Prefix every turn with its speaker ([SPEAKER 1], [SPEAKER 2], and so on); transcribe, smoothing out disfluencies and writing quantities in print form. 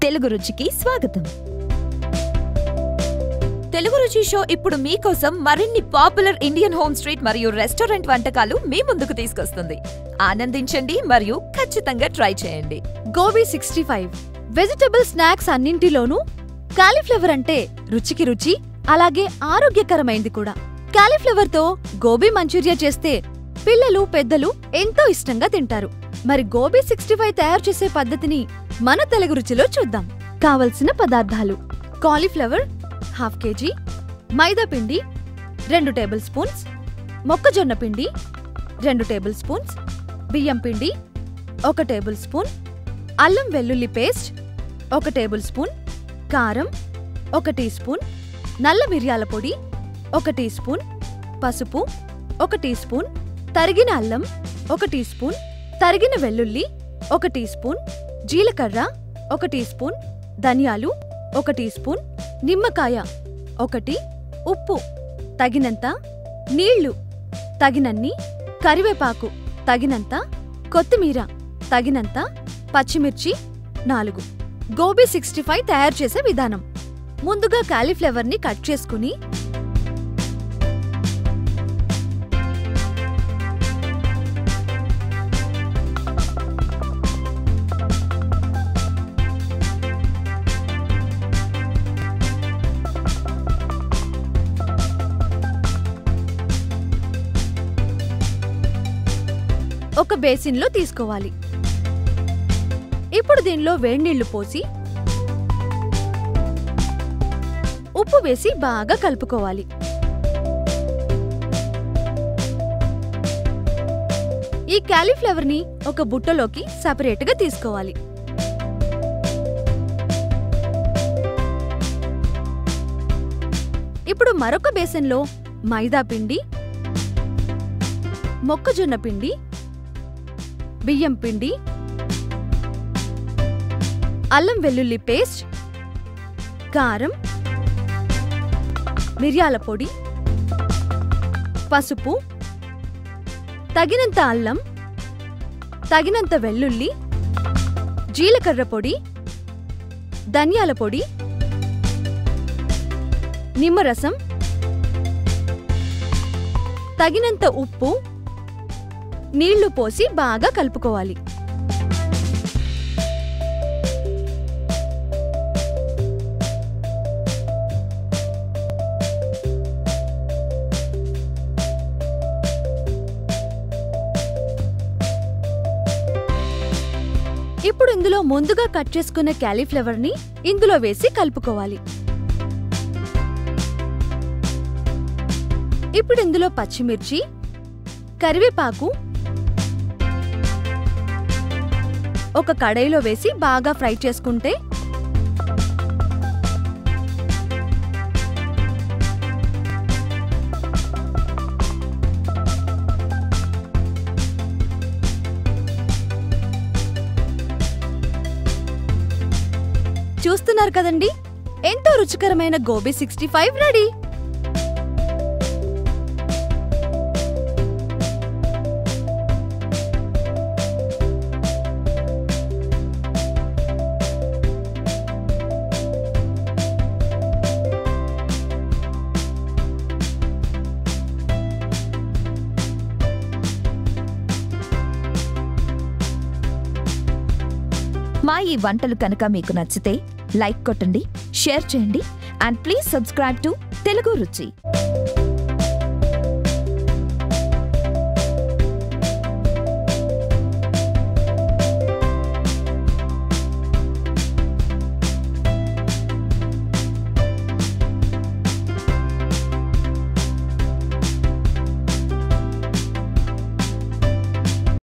[SPEAKER 1] తెలుగు రుచికి స్వాగతం. తెలుగు రుచి షో ఇప్పుడు మీకోసం మరిన్ని పాపులర్ ఇండియన్ హోమ్ స్ట్రీట్ మరియు రెస్టారెంట్ వంటకాలు మీ ముందుకు తీసుకొస్తుంది. ఆనందించండి మరియు ఖచ్చితంగా ట్రై చేయండి.
[SPEAKER 2] గోబీ 65 వెజిటబుల్ స్నాక్స్ అన్నింటిలోనూ కాలీఫ్లవర్ అంటే రుచికి రుచి, అలాగే ఆరోగ్యకరమైంది కూడా. కాలీఫ్లవర్ తో గోబీ మంచూరియా చేస్తే పిల్లలు పెద్దలు ఎంతో ఇష్టంగా తింటారు. మరి గోబీ 65 తయారు చేసే పద్ధతిని మన తెలుగు రుచిలో చూద్దాం. కావలసిన పదార్థాలు: కాలీఫ్లవర్ ½ kg, మైదా పిండి 2 టేబుల్ స్పూన్స్, మొక్కజొన్న పిండి 2 టేబుల్ స్పూన్స్, బియ్యం పిండి 1 టేబుల్ స్పూన్, అల్లం వెల్లుల్లి పేస్ట్ 1 టేబుల్ స్పూన్, కారం 1 టీ స్పూన్, నల్ల మిరియాల పొడి 1 టీ స్పూన్, పసుపు 1 టీ స్పూన్, తరిగిన అల్లం 1 టీ స్పూన్, తరిగిన వెల్లుల్లి 1 టీ స్పూన్, జీలకర్ర 1 టీ స్పూన్, ధనియాలు 1 టీ స్పూన్, నిమ్మకాయ 1, ఉప్పు తగినంత, నీళ్లు తగినన్ని, కరివేపాకు తగినంత, కొత్తిమీర తగినంత, పచ్చిమిర్చి 4. గోబీ 65 తయారు చేసే విధానం: ముందుగా కాలీఫ్లవర్ని కట్ చేసుకుని ఒక బేసిన్లో తీసుకోవాలి. ఇప్పుడు దీనిలో వేడినీళ్లు పోసి ఉప్పు వేసి బాగా కలుపుకోవాలి. ఈ కాలీఫ్లవర్ ని ఒక బుట్టలోకి సెపరేట్గా తీసుకోవాలి. ఇప్పుడు మరొక బేసిన్లో మైదా పిండి, మొక్కజొన్న పిండి, బియ్యం పిండి, అల్లం వెల్లుల్లి పేస్ట్, కారం, మిరియాల పొడి, పసుపు, తగినంత అల్లం, తగినంత వెల్లుల్లి, జీలకర్ర పొడి, ధనియాల పొడి, నిమ్మరసం, తగినంత ఉప్పు, నీళ్లు పోసి బాగా కలుపుకోవాలి. ఇప్పుడు ఇందులో ముందుగా కట్ చేసుకున్న కాలీఫ్లవర్ ని ఇందులో వేసి కలుపుకోవాలి. ఇప్పుడు ఇందులో పచ్చిమిర్చి, కరివేపాకు ఒక కడాయిలో వేసి బాగా ఫ్రై చేసుకుంటే చూస్తున్నారు కదండి, ఎంతో రుచికరమైన గోబీ 65 రెడీ.
[SPEAKER 1] మా ఈ వంటలు కనుక మీకు నచ్చితే లైక్ కొట్టండి, షేర్ చేయండి, and please subscribe to Telugu రుచి.